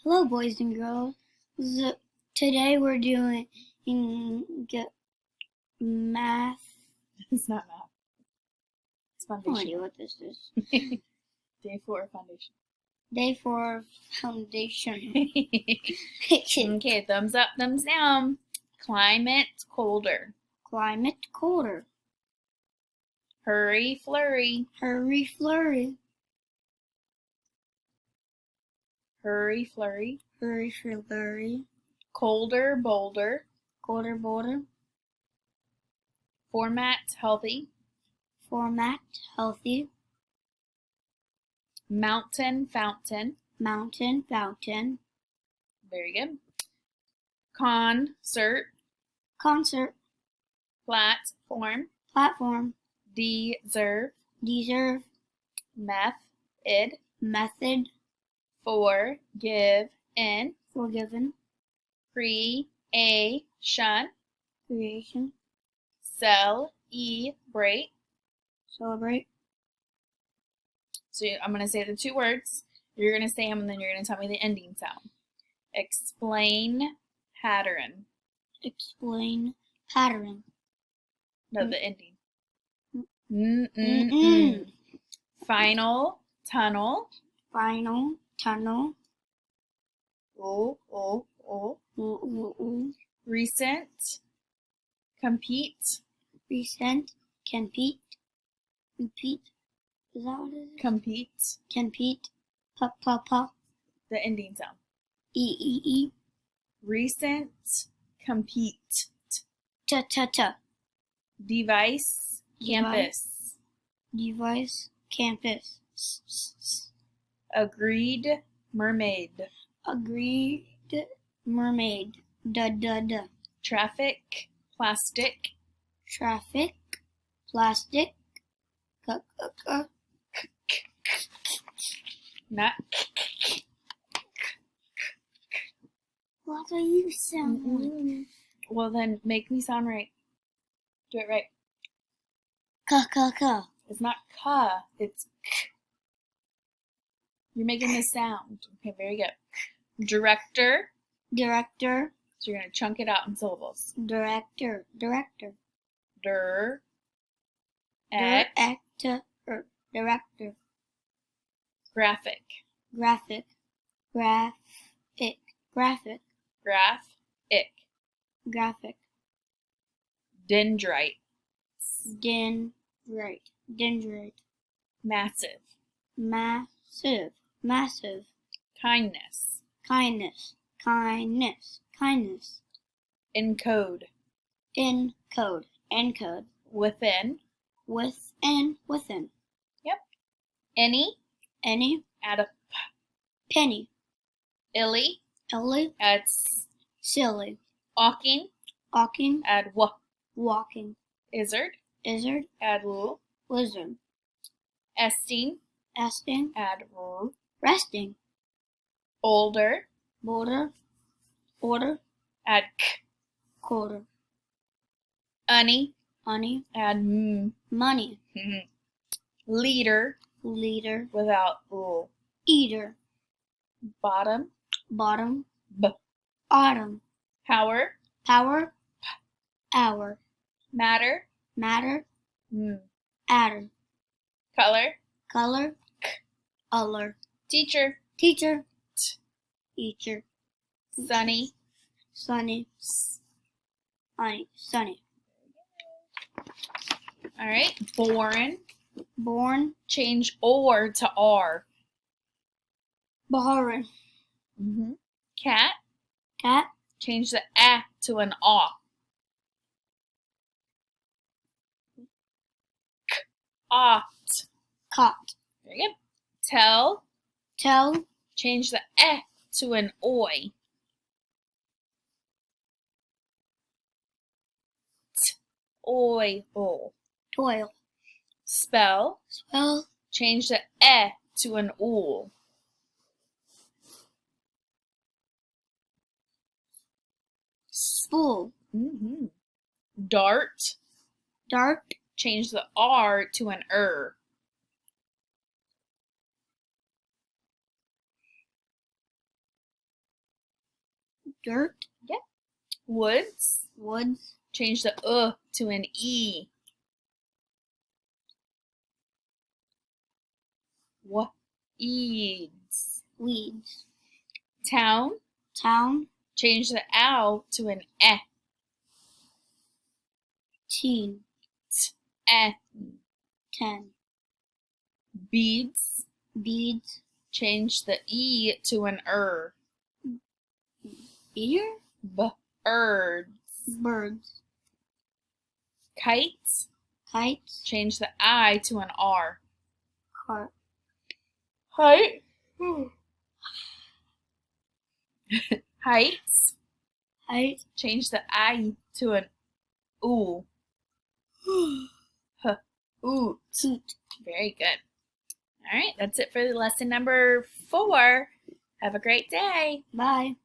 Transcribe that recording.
Hello, boys and girls. Today we're doing math. It's not math. It's No foundation. idea what this is. Day 4 foundation. Day 4 foundation. Okay, thumbs up, thumbs down. Climate colder. Climate colder. Hurry, flurry. Hurry, flurry. Hurry, flurry. Hurry, flurry. Colder, bolder. Colder, bolder. Format, healthy. Format, healthy. Mountain, fountain. Mountain, fountain. Very good. Concert. Concert. Platform. Platform. Deserve. Deserve. Method. Method. Forgive. In. Forgiven. Creation. Creation. Celebrate. Celebrate. So I'm going to say the 2 words. You're going to say them, and then you're going to tell me the ending sound. Explain pattern. Explain pattern. No, the ending. Final tunnel. Final tunnel. Oh. Recent. Compete. Recent. Compete. Repeat. Is that what it is? Compete. Compete. Pa. The ending sound. E. Recent. Compete. Ta. Device. Campus. Device. Campus. Agreed. Mermaid. Agreed. Mermaid. Da. Traffic. Plastic. Traffic. Plastic. Not. What do you sound like? Well, then make me sound right. Do it right. Ka. It's not ka, it's k. You're making the sound. Okay, very good. Director. Director. So you're going to chunk it out in syllables. Director. Director. Director. Graphic. Graphic. Graphic. Dendrite. Dendrite. Massive. Massive. Kindness. Encode. Encode. Within. Within. Yep. Any. Add a Penny. illy. Add Add silly. Walking. Add Walking. Izzard. Add l. Lizard. Esting. Add r. Resting. Older. Order. Add k. Quarter. Honey. Add Money. Leader. Without l. Eater. Bottom. B. Autumn. Power. Hour. Matter. Adder. Color. Color. Teacher. Teacher. Sunny. Sunny. All right. Born. Change or to r. Born. Cat. Cat. Change the a to an aw. Ought. Caught. Very good. Tell. Change the eh to an oi. Oil. Toil. Spell. Change the eh to an ool. Spool. Dart. Dart. Change the R to an Dirt. Woods. Woods. Change the to an E. Weeds. Weeds. Town. Town. Change the ow to an eh. Teen. Eh. 10. Beads. Beads. Change the E to an Ear. Birds. Birds. Kites. Kites. Change the I to an R. Cart. Height. Heights. Height. Change the I to an oo. Oot. Toot. Very good. All right, that's it for lesson number 4. Have a great day. Bye.